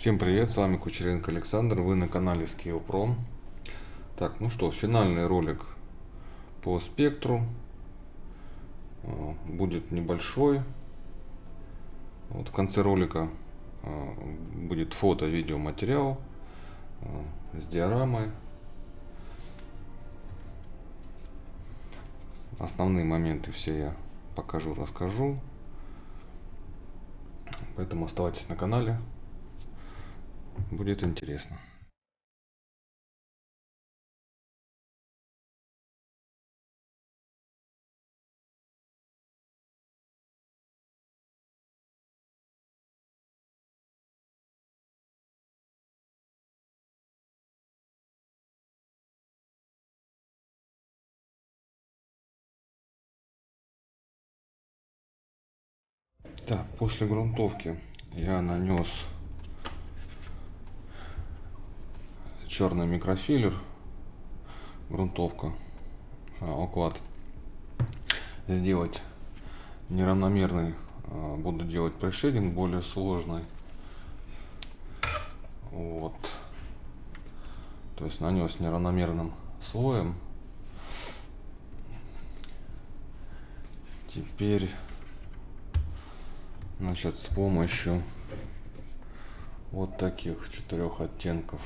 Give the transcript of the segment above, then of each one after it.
Всем привет, с вами Кучеренко Александр, вы на канале Scale Pro. Так, ну что, финальный ролик по спектру. Будет небольшой. Вот в конце ролика будет фото, видео, материал с диорамой. Основные моменты все я покажу, расскажу. Поэтому оставайтесь на канале. Будет интересно. Так, после грунтовки я нанес черный микрофиллер, грунтовка, уклад. Сделать неравномерный, буду делать пришейдинг более сложный. Вот, то есть нанес неравномерным слоем. Теперь, значит, с помощью вот таких 4 оттенков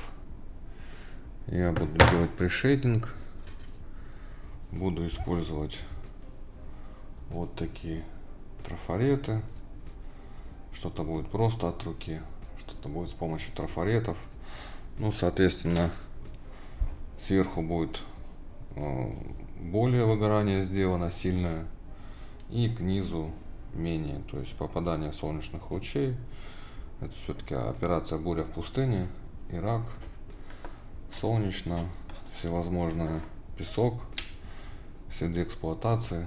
я буду делать пришейдинг. Буду использовать вот такие трафареты. Что-то будет просто от руки, что-то будет с помощью трафаретов. Ну, соответственно, сверху будет более выгорание сделано сильное, и к низу менее, то есть попадание солнечных лучей. Это все-таки операция буря в пустыне, Ирак, солнечно, всевозможные, песок, следы эксплуатации.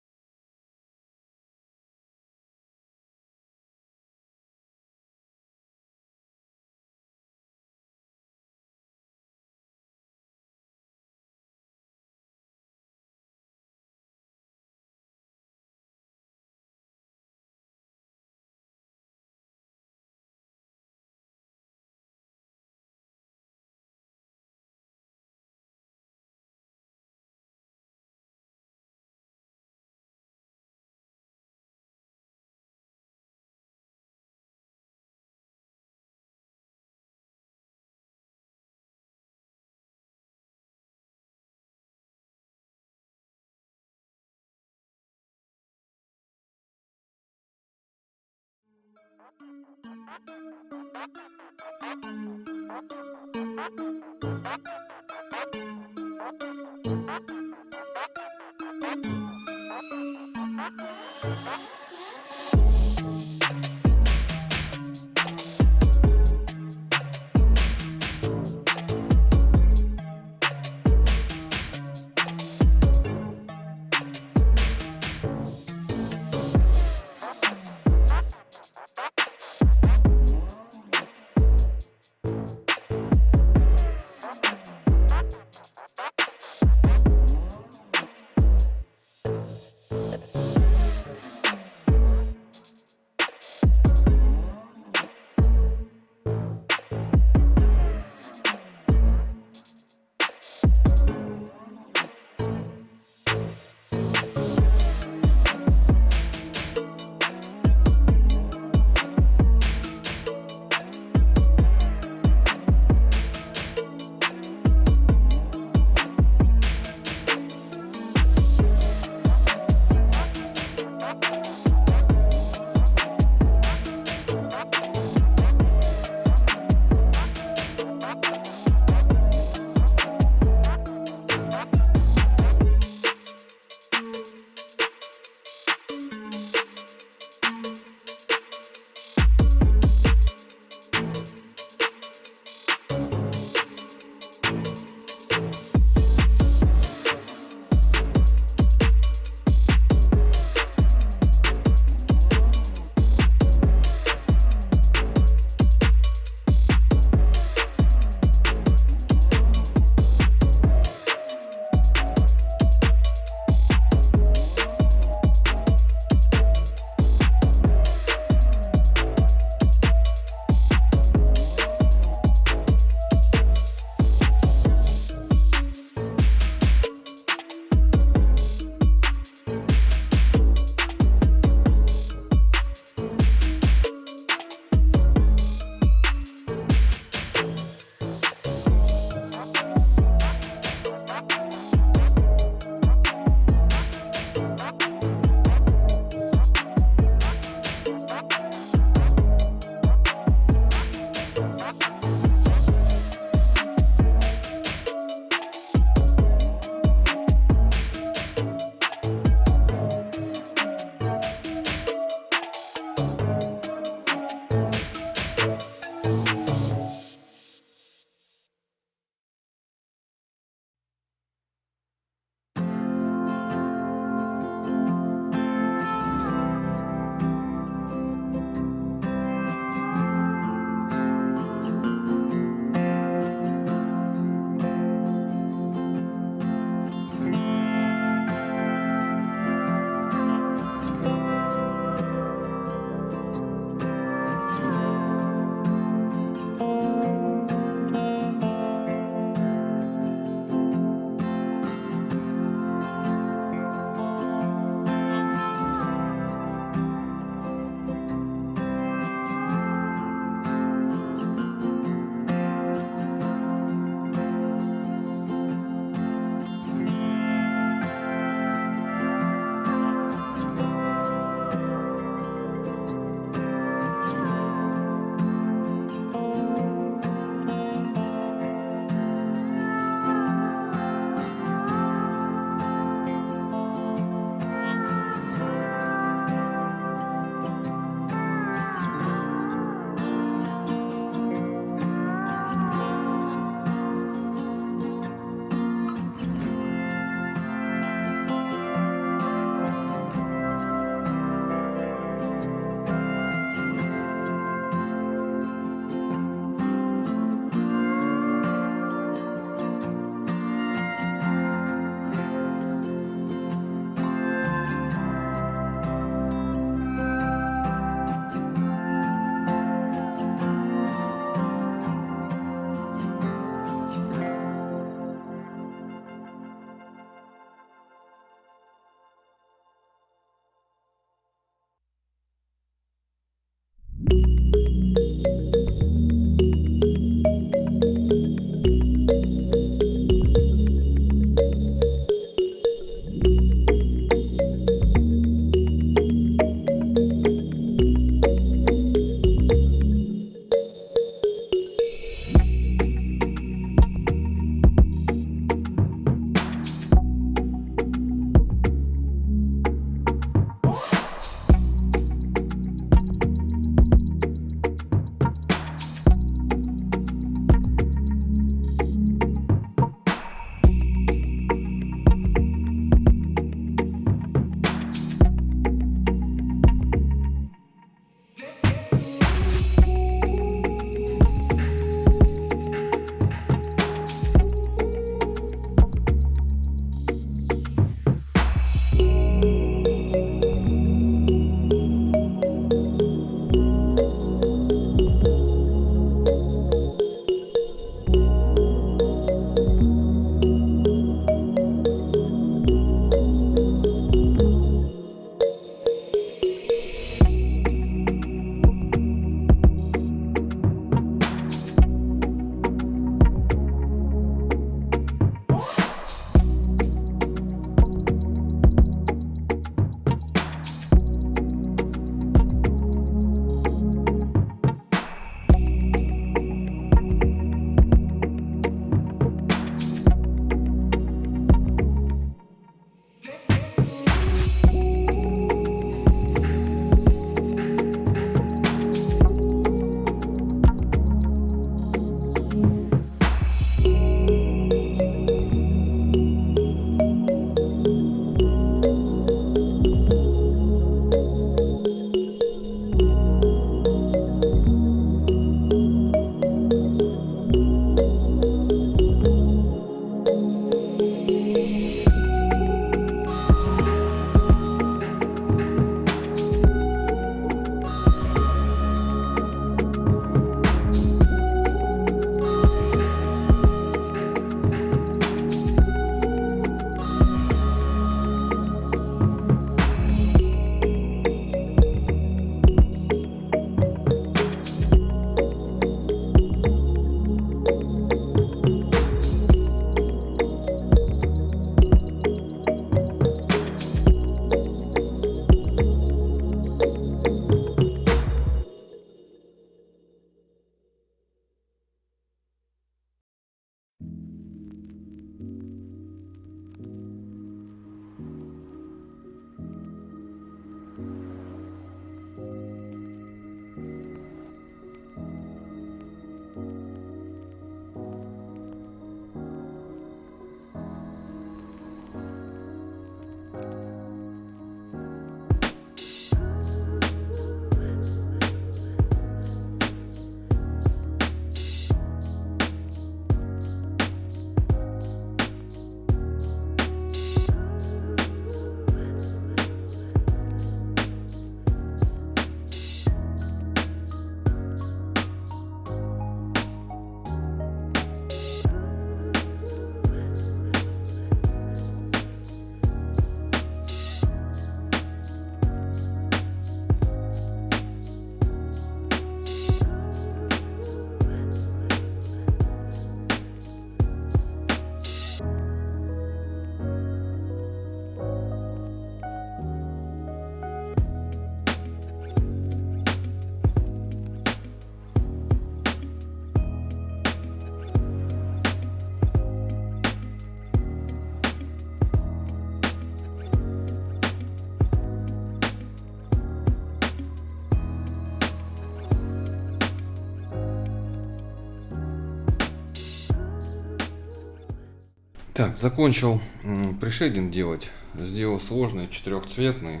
Так, закончил пришейдинг делать. Сделал сложный четырехцветный.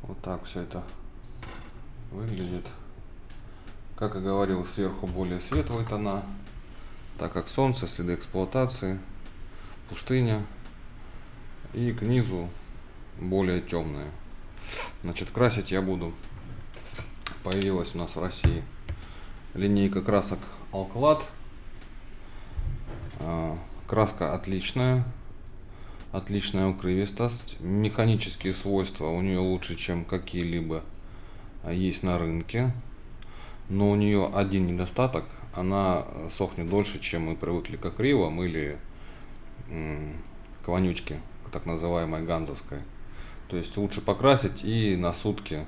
Вот так все это выглядит. Как и говорил, сверху более светлые тона, так как солнце, следы эксплуатации, пустыня. И к низу более темные. Значит, красить я буду. Появилась у нас в России линейка красок Алклад. Краска отличная. Отличная укрывистость. Механические свойства у нее лучше, чем какие-либо есть на рынке. Но у нее один недостаток. Она сохнет дольше, чем мы привыкли к акрилам или к вонючке, так называемой ганзовской. То есть лучше покрасить и на сутки.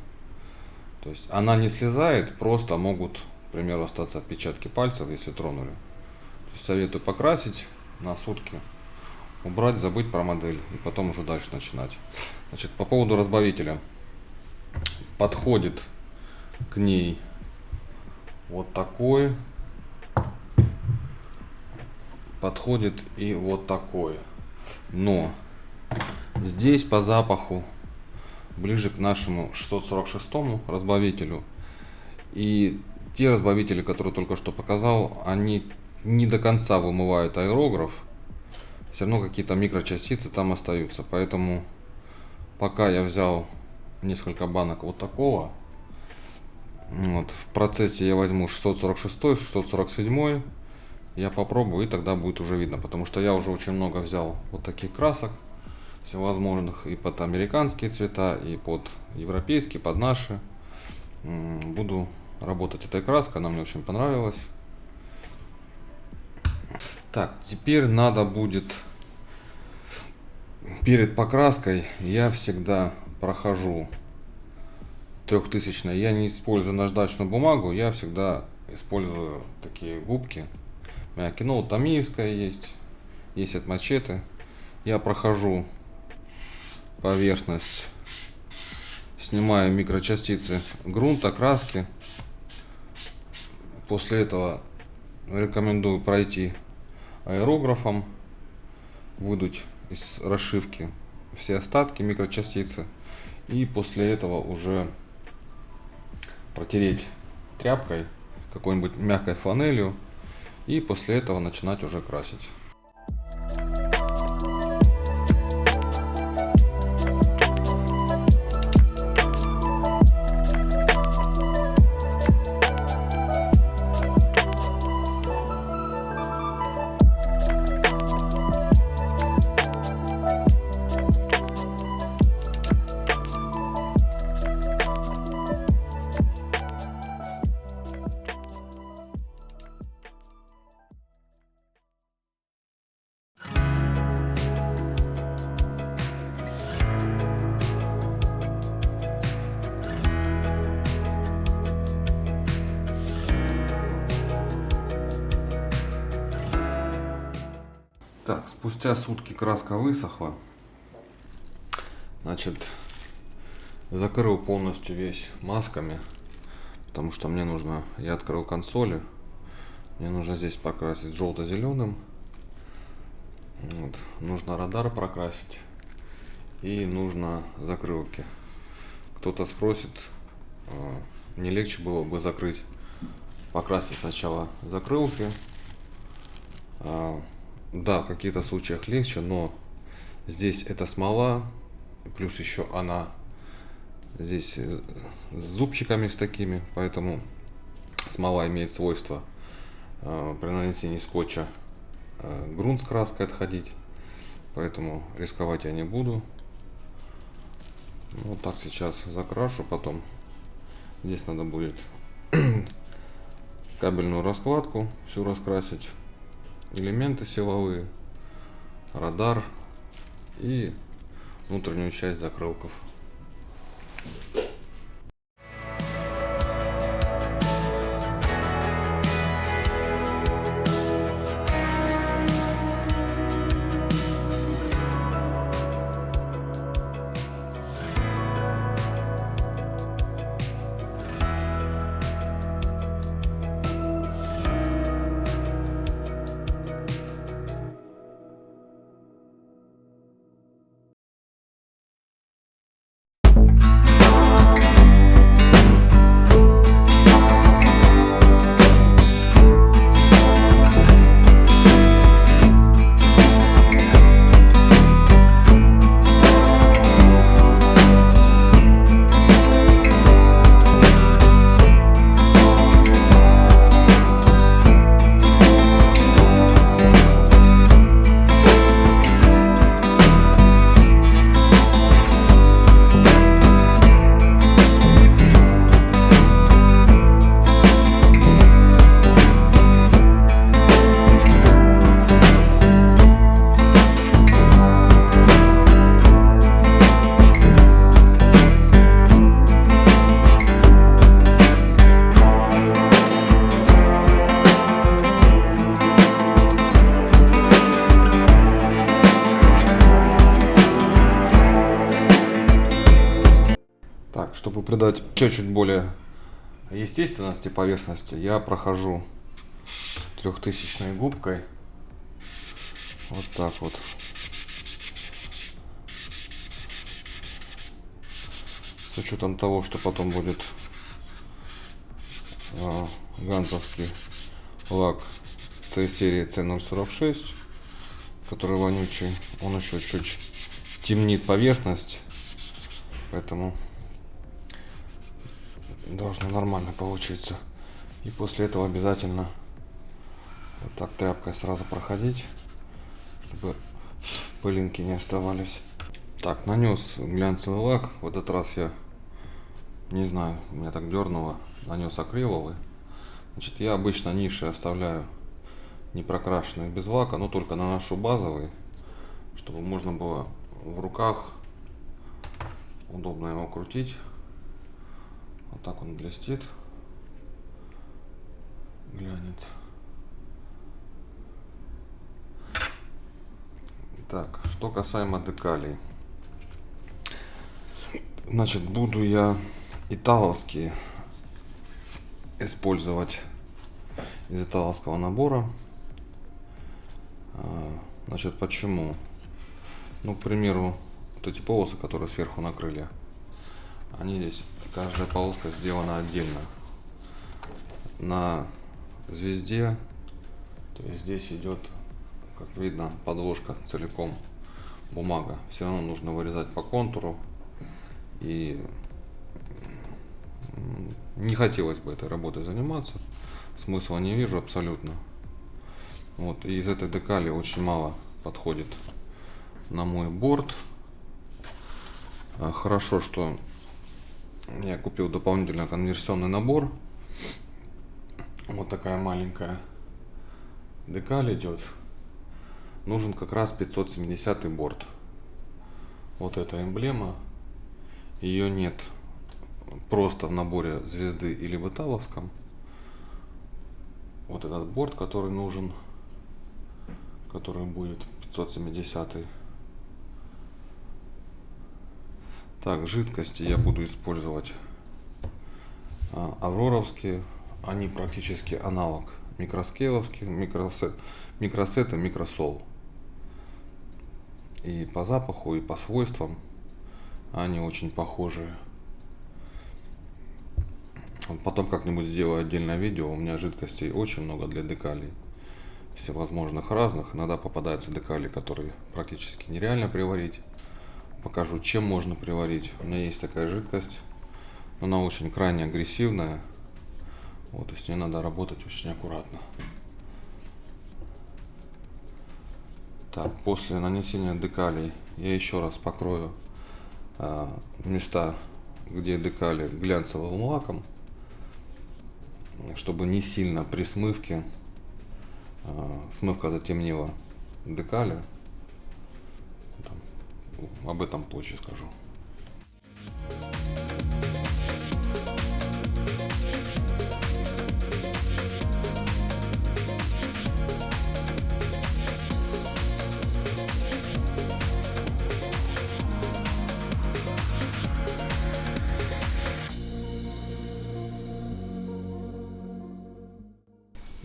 То есть она не слезает, просто могут, к примеру, остаться отпечатки пальцев, если тронули. То есть советую покрасить на сутки, убрать, забыть про модель и потом уже дальше начинать. Значит, по поводу разбавителя. Подходит к ней вот такой. Подходит и вот такой. Но здесь по запаху ближе к нашему 646 разбавителю. И те разбавители, которые только что показал, они не до конца вымывают аэрограф. Все равно какие-то микрочастицы там остаются. Поэтому пока я взял несколько банок вот такого. Вот, в процессе я возьму 646, 647. Я попробую, и тогда будет уже видно. Потому что я уже очень много взял вот таких красок всевозможных, и под американские цвета, и под европейские, под наши. Буду работать этой краской, она мне очень понравилась. Так, теперь надо будет перед покраской, я всегда прохожу 3000. Я не использую наждачную бумагу, я всегда использую такие губки мягкие. Ну, вот Томиевская есть от Мачете. Я прохожу поверхность, снимаю микрочастицы грунта, краски. После этого рекомендую пройти аэрографом, выдуть из расшивки все остатки, микрочастицы, и после этого уже протереть тряпкой, какой-нибудь мягкой фланелью, и после этого начинать уже красить. Так, спустя сутки краска высохла. Значит, закрыл полностью весь масками, потому что мне нужно, я открыл консоли, мне нужно здесь покрасить желто-зеленым. Вот, нужно радар прокрасить и нужно закрылки. Кто-то спросит, не легче было бы закрыть, покрасить сначала закрылки. Да, в каких-то случаях легче, но здесь это смола, плюс еще она здесь с зубчиками с такими, поэтому смола имеет свойство при нанесении скотча грунт с краской отходить, поэтому рисковать я не буду. Вот так сейчас закрашу, потом здесь надо будет кабельную раскладку всю раскрасить, элементы силовые, радар и внутреннюю часть закрылков. Так, чтобы придать чуть-чуть более естественности поверхности, я прохожу 3000 губкой. Вот так вот. С учетом того, что потом будет ганзовский лак C-серии C046, который вонючий, он еще чуть темнит поверхность, поэтому должно нормально получиться. И после этого обязательно вот так тряпкой сразу проходить, чтобы пылинки не оставались. Так, нанес глянцевый лак. В этот раз я не знаю, меня так дернуло, нанес акриловый. Значит, я обычно ниши оставляю не прокрашенные без лака, но только наношу базовый, чтобы можно было в руках удобно его крутить. Вот так он блестит, глянец. Так, что касаемо декалей. Значит, буду я италовские использовать из италовского набора. Значит, почему? Ну, к примеру, вот эти полосы, которые сверху на крылья, они здесь, каждая полоска сделана отдельно. На звезде, то есть здесь идет, как видно, подложка целиком, бумага. Все равно нужно вырезать по контуру. И не хотелось бы этой работой заниматься. Смысла не вижу абсолютно. Вот, и из этой декали очень мало подходит на мой борт. Хорошо, что я купил дополнительно конверсионный набор. Вот такая маленькая декаль идет. Нужен как раз 570 борт. Вот эта эмблема. Ее нет просто в наборе звезды или в италовском. Вот этот борт, который нужен, который будет 570. Так, жидкости я буду использовать авроровские. Они практически аналог микроскевовских, микросет и микросол. И по запаху, и по свойствам они очень похожие. Потом как-нибудь сделаю отдельное видео. У меня жидкостей очень много для декалей. Всевозможных разных. Иногда попадаются декали, которые практически нереально приварить. Покажу, чем можно приварить. У меня есть такая жидкость. Но она очень крайне агрессивная. Вот, и с ней надо работать очень аккуратно. Так, после нанесения декалей я еще раз покрою места, где декали, глянцевым лаком, чтобы не сильно при смывке смывка затемнила декали. Об этом позже скажу.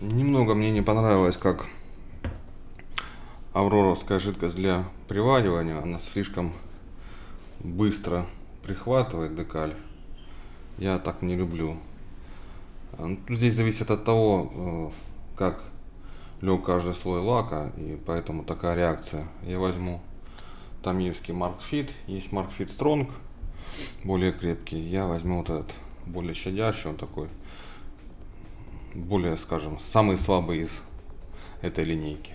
Немного мне не понравилось, как авроровская жидкость для приваривания. Она слишком быстро прихватывает декаль. Я так не люблю. Здесь зависит от того, как лег каждый слой лака, и поэтому такая реакция. Я возьму тамильский Mark Fit, есть Mark Fit Strong, более крепкий. Я возьму вот этот, более щадящий, он такой, более, скажем, самый слабый из этой линейки.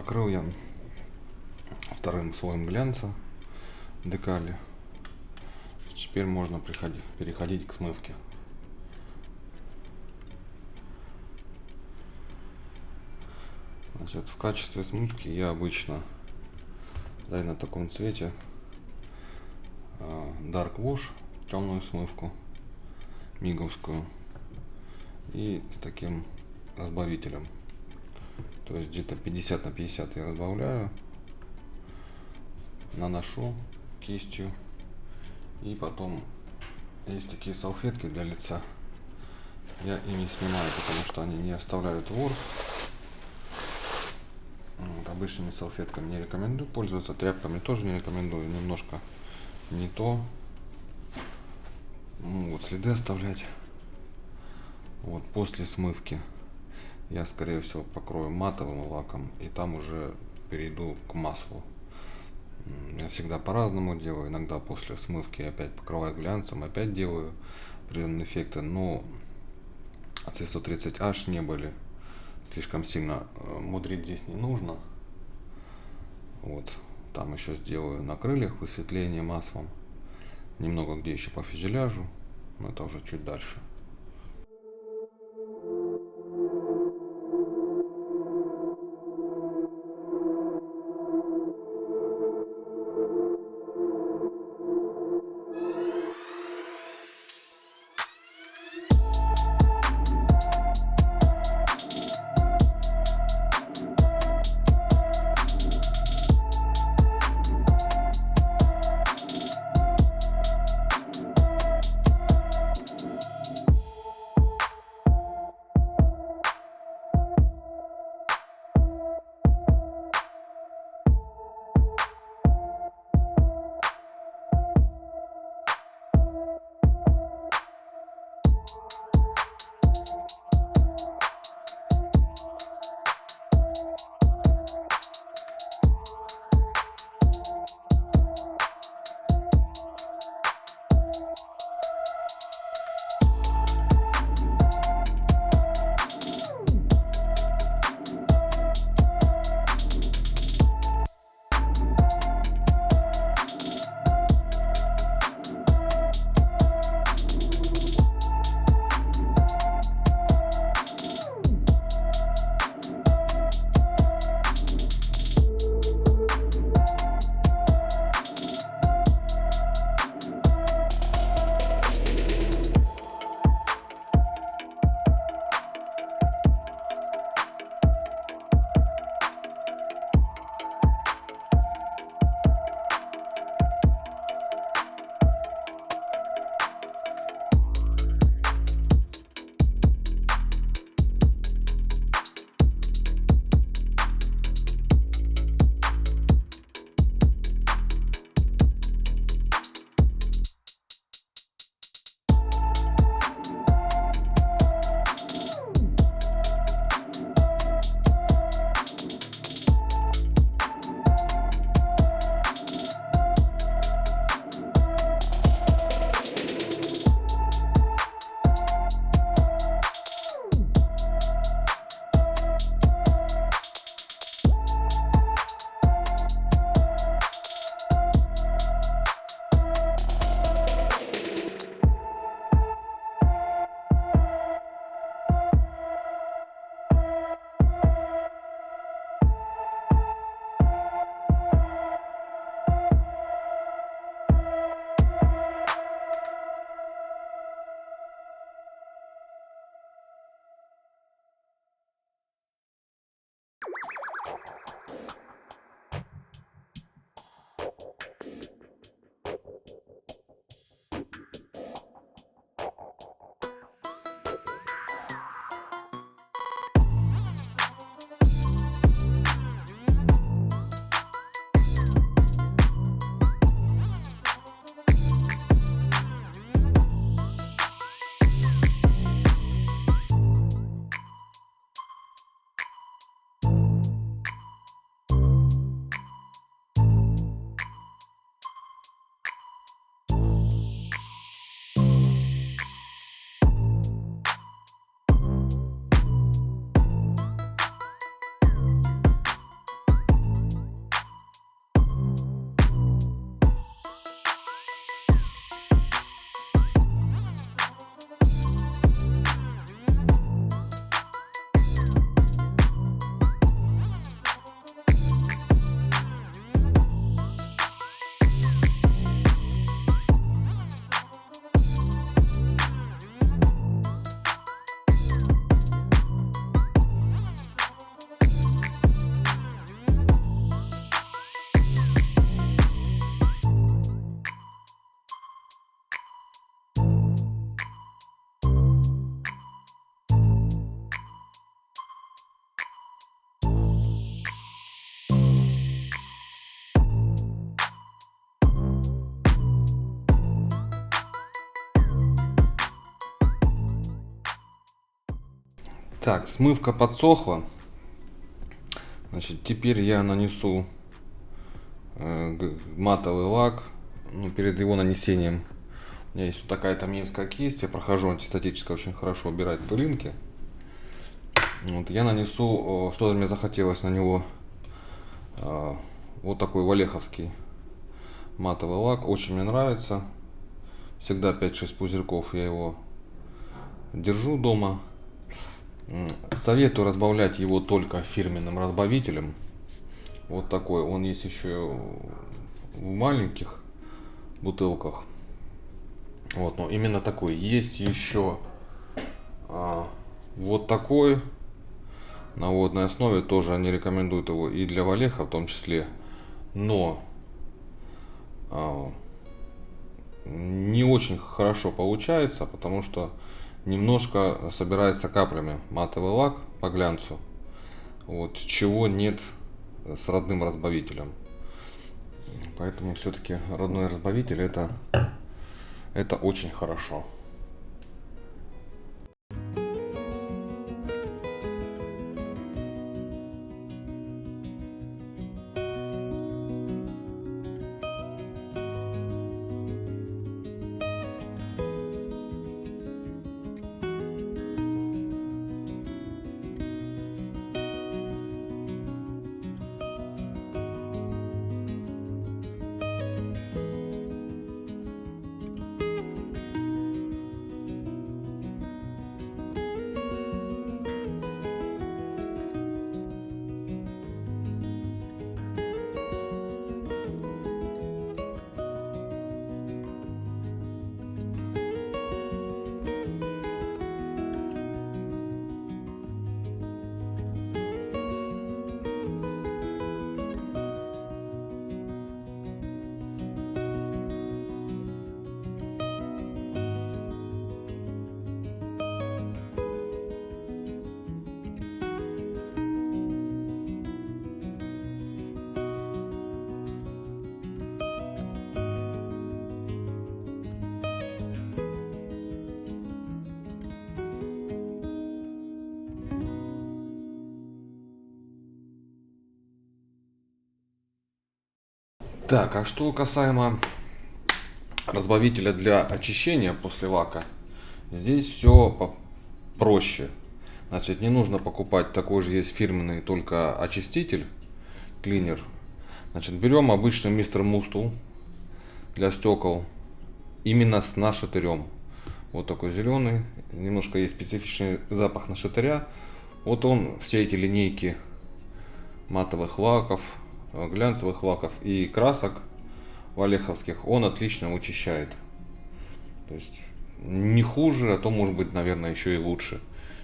покрыл я вторым слоем глянца декали. Теперь можно переходить к смывке. Значит, в качестве смывки я обычно даю на таком цвете Dark Wash, темную смывку, миговскую, и с таким разбавителем. То есть где-то 50 на 50 я разбавляю, наношу кистью, и потом есть такие салфетки для лица. Я ими снимаю, потому что они не оставляют ворс. Вот, обычными салфетками не рекомендую пользоваться, тряпками тоже не рекомендую, немножко не то. Вот, следы оставлять. Вот, после смывки я, скорее всего, покрою матовым лаком, и там уже перейду к маслу. Я всегда по-разному делаю. Иногда после смывки опять покрываю глянцем, опять делаю определенные эффекты, но C130H не были. Слишком сильно мудрить здесь не нужно. Вот, там еще сделаю на крыльях высветление маслом. Немного где еще по фюзеляжу, но это уже чуть дальше. Так, смывка подсохла. Значит, теперь я нанесу матовый лак. Ну, перед его нанесением у меня есть вот такая таминская кисть. Я прохожу антистатически, очень хорошо убирает пылинки. Вот, я нанесу, что-то мне захотелось на него, вот такой валеховский матовый лак. Очень мне нравится. Всегда 5-6 пузырьков я его держу дома. Советую разбавлять его только фирменным разбавителем. Вот такой. Он есть еще в маленьких бутылках. Вот, но именно такой. Есть еще вот такой на водной основе. Тоже они рекомендуют его и для валеха в том числе. Но не очень хорошо получается, потому что немножко собирается каплями матовый лак по глянцу, вот, чего нет с родным разбавителем. Поэтому все-таки родной разбавитель это очень хорошо. Так, а что касаемо разбавителя для очищения после лака, здесь все проще. Значит, не нужно покупать, такой же есть фирменный, только очиститель, клинер. Значит, берем обычный мистер Мустул для стекол, именно с нашатырем. Вот такой зеленый, немножко есть специфичный запах нашатыря. Вот он, все эти линейки матовых лаков, глянцевых лаков и красок валеховских, он отлично вычищает. То есть не хуже, а то может быть, наверное, еще и лучше,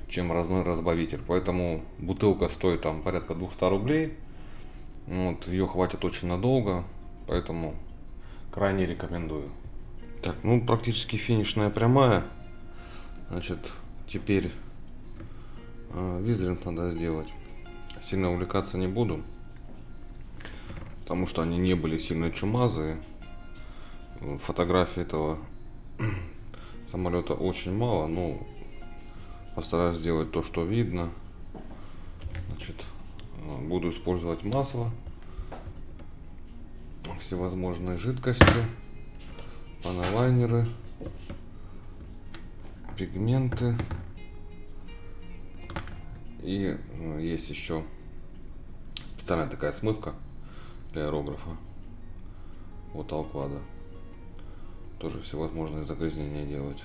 чем родной разбавитель. Поэтому бутылка стоит там порядка 200 рублей. Вот, ее хватит очень надолго, поэтому крайне рекомендую. Так, ну практически финишная прямая. Значит, теперь визринг надо сделать. Сильно увлекаться не буду, потому что они не были сильно чумазые. Фотографий этого самолета очень мало, но постараюсь сделать то, что видно. Значит, буду использовать масло, всевозможные жидкости, панелайнеры, пигменты. И есть еще специальная такая смывка для аэрографа от Алклада. Тоже всевозможные загрязнения делать.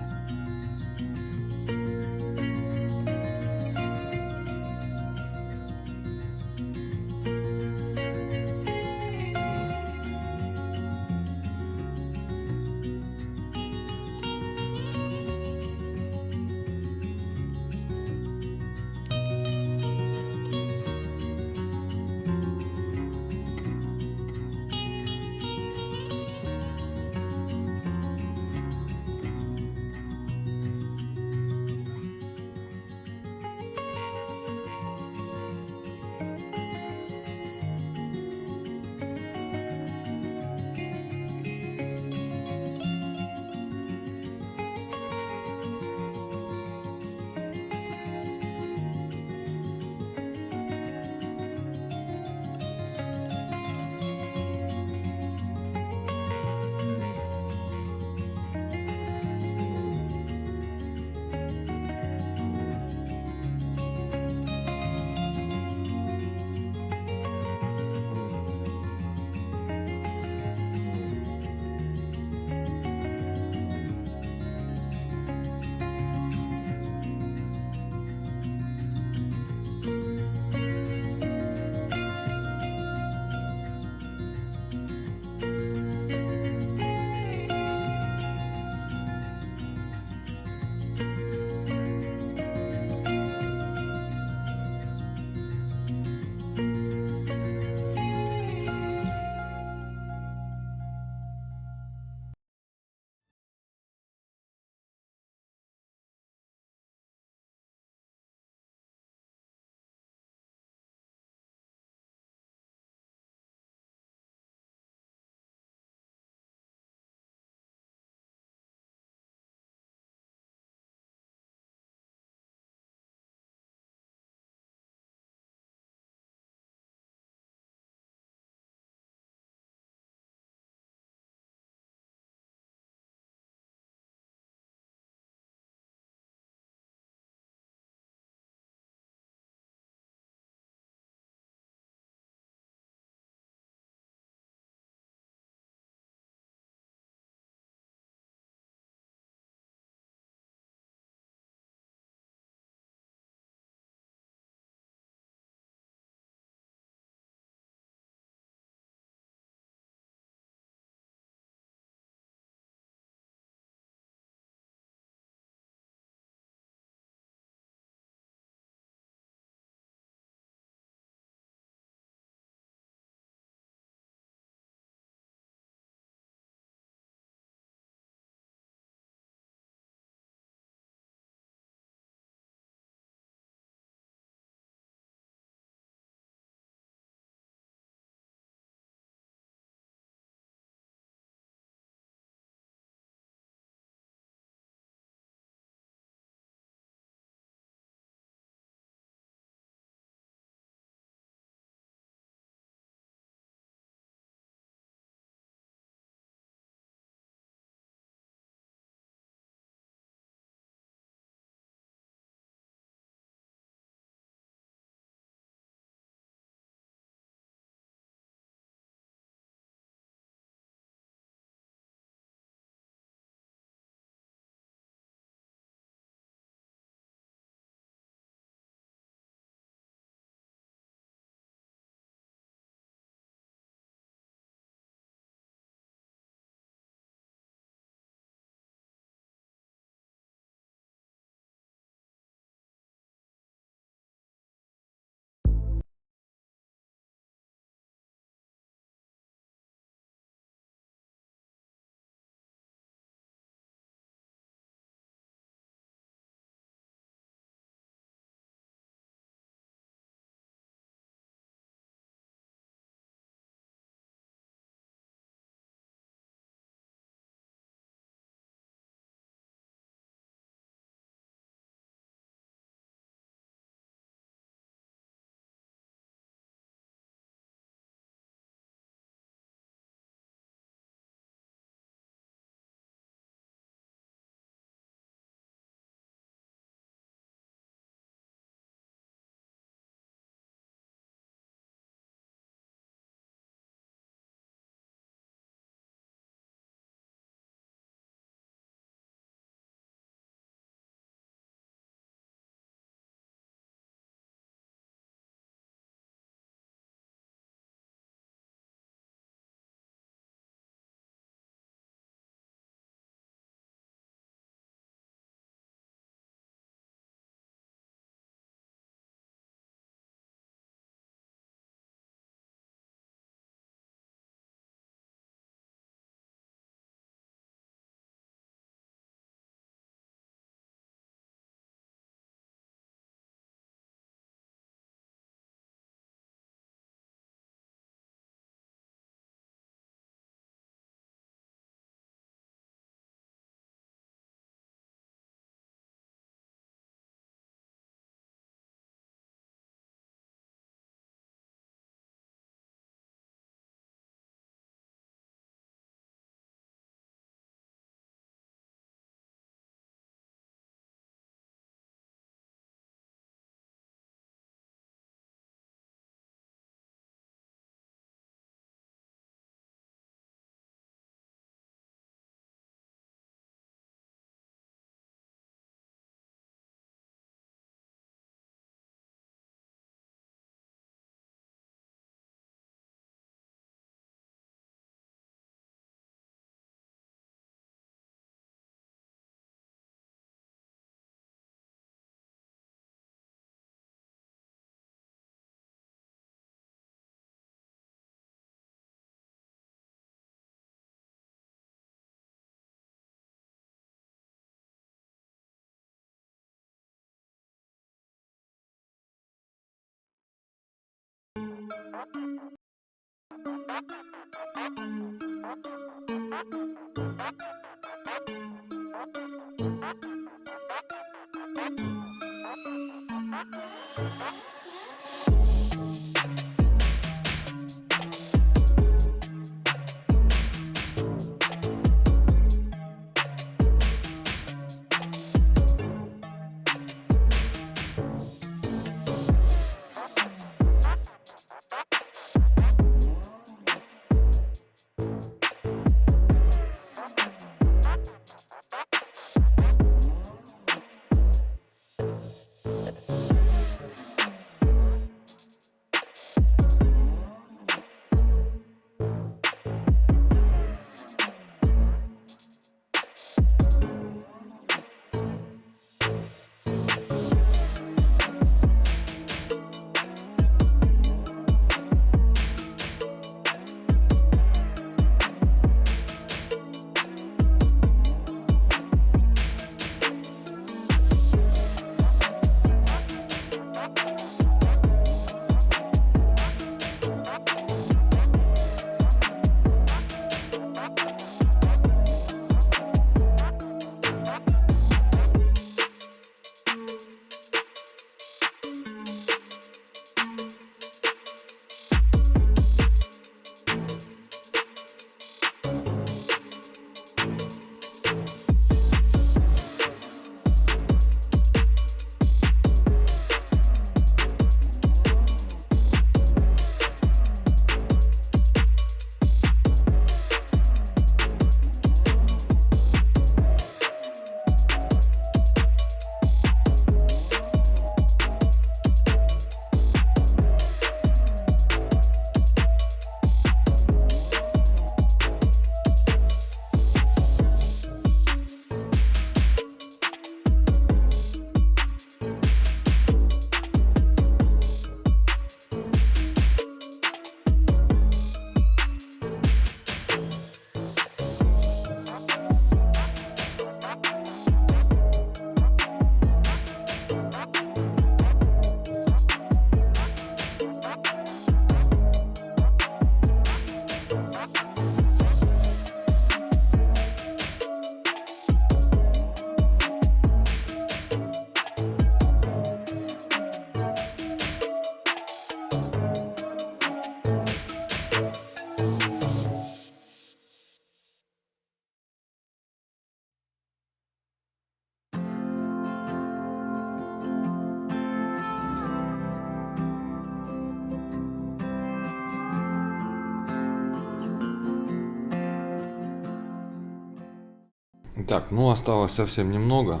Так, ну осталось совсем немного.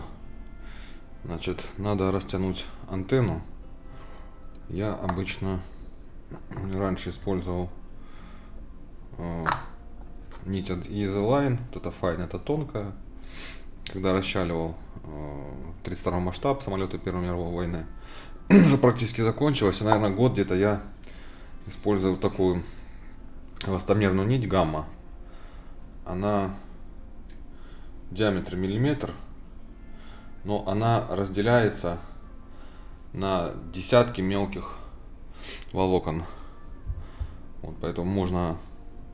Значит, надо растянуть антенну. Я обычно раньше использовал нить от EasyLine. Это файн, это тонкая. Когда расчаливал 32 масштаб самолеты Первой мировой войны. Уже практически закончилось. И, наверное, год где-то я использовал такую эластомерную нить гамма. Она в диаметре миллиметр, но она разделяется на десятки мелких волокон. Вот, поэтому можно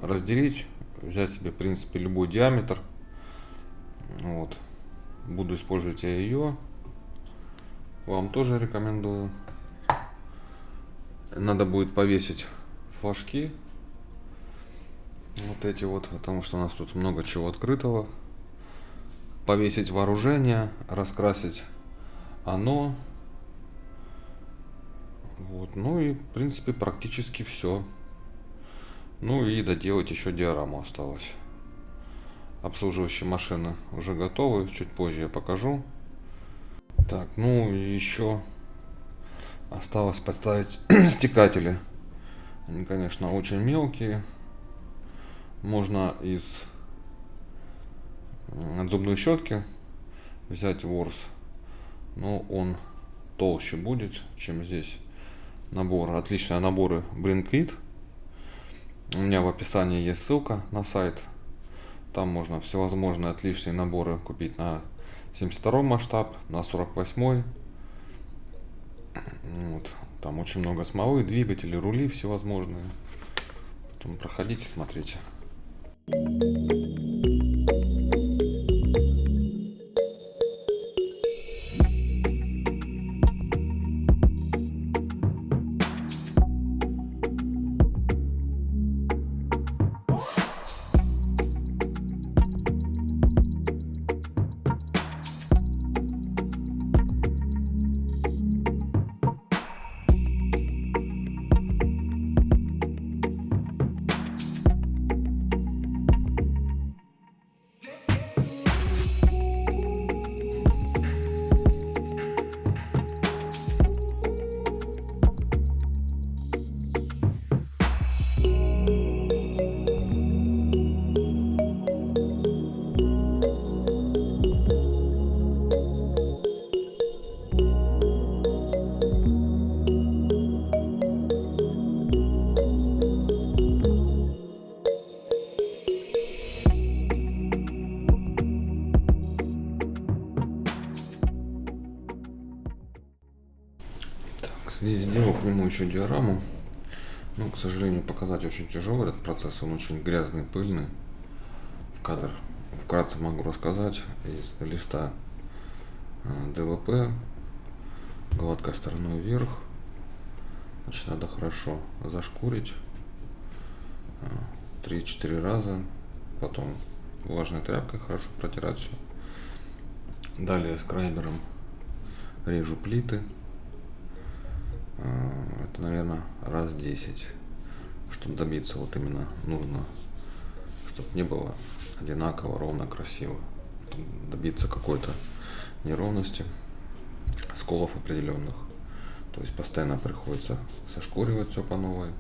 разделить, взять себе в принципе любой диаметр. Вот. Буду использовать я ее. Вам тоже рекомендую. Надо будет повесить флажки. Вот эти вот, потому что у нас тут много чего открытого. Повесить вооружение, раскрасить оно. Вот. Ну и в принципе практически все. Ну и доделать еще диораму осталось. Обслуживающие машины уже готовы, чуть позже я покажу. Так, ну и еще осталось поставить стекатели. Они, конечно, очень мелкие. Можно от зубной щетки взять ворс, но он толще будет, чем здесь набор. Отличные наборы Blinkit. У меня в описании есть ссылка на сайт. Там можно всевозможные отличные наборы купить на 72 масштаб, на 48. Вот. Там очень много смолы, двигатели, рули всевозможные. Потом проходите, смотрите. Здесь сделал к нему еще диораму. Но, к сожалению, показать очень тяжело этот процесс. Он очень грязный, пыльный. В кадр вкратце могу рассказать. Из листа ДВП гладкой стороной вверх. Значит, надо хорошо зашкурить 3-4 раза. Потом влажной тряпкой хорошо протирать все. Далее скрайбером режу плиты. Это, наверное, раз 10. Чтобы добиться вот именно нужно, чтобы не было одинаково, ровно, красиво. Добиться какой-то неровности, сколов определенных. То есть постоянно приходится сошкуривать все по новой.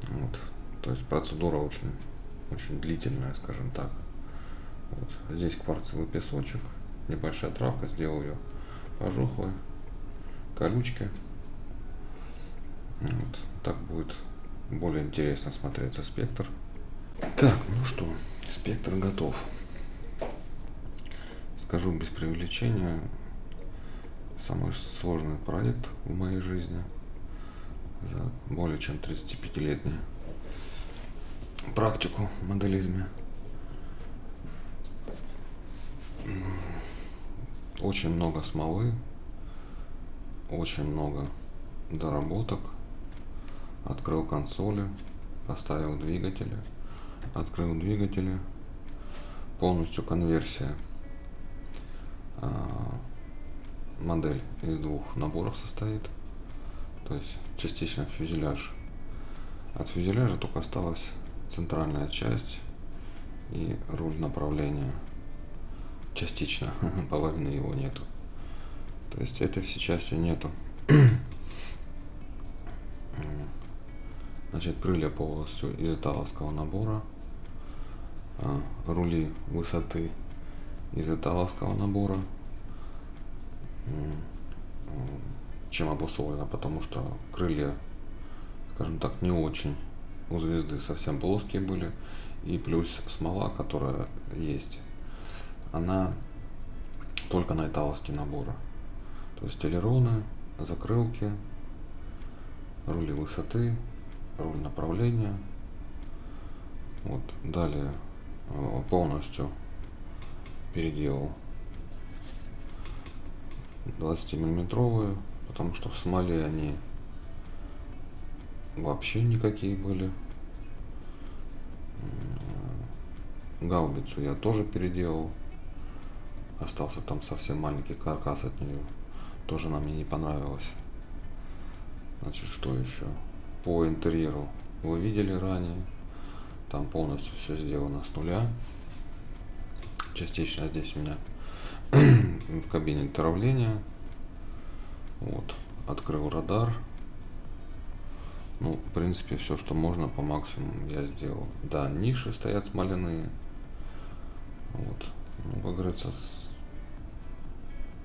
Вот. То есть процедура очень, очень длительная, скажем так. Вот. Здесь кварцевый песочек, небольшая травка, сделал ее пожухлой, колючки. Вот. Так будет более интересно смотреться спектр. Так, ну что, спектр готов. Скажу без преувеличения, самый сложный проект в моей жизни за более чем 35-летнюю практику в моделизме. Очень много смолы, очень много доработок. Открыл консоли, поставил двигатели, открыл двигатели, полностью конверсия. Модель из 2 наборов состоит, то есть частично фюзеляж. От фюзеляжа только осталась центральная часть и руль направления. Частично, половины его нету. То есть этой всей части нету. Значит, крылья полностью из италовского набора, рули высоты из италовского набора. Чем обусловлено? Потому что крылья, скажем так, не очень у звезды, совсем плоские были. И плюс смола, которая есть, она только на италовский набор. То есть элероны, закрылки, рули высоты, руль направления. Вот. Далее полностью переделал 20-миллиметровые, потому что в смоле они вообще никакие были. Гаубицу я тоже переделал. Остался там совсем маленький каркас от нее. Тоже нам мне не понравилось. Значит, что еще? По интерьеру вы видели ранее. Там полностью все сделано с нуля. Частично здесь у меня в кабине травления. Вот. Открыл радар. Ну, в принципе, все, что можно, по максимуму я сделал. Да, ниши стоят смоляные. Вот. Ну, как говорится,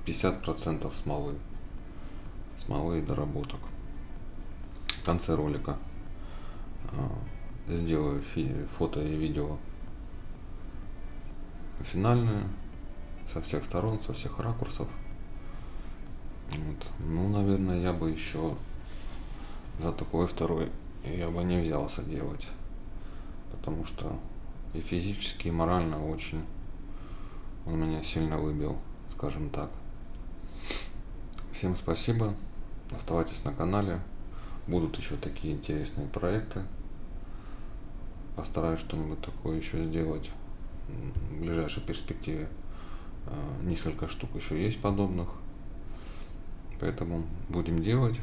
50% смолы. Смолы и доработок. В конце ролика сделаю фото и видео финальные со всех сторон, со всех ракурсов. Вот. Ну, наверное, я бы еще за такой второй я бы не взялся делать. Потому что и физически, и морально очень он меня сильно выбил, скажем так. Всем спасибо. Оставайтесь на канале. Будут еще такие интересные проекты. Постараюсь что-нибудь такое еще сделать в ближайшей перспективе. Несколько штук еще есть подобных. Поэтому будем делать.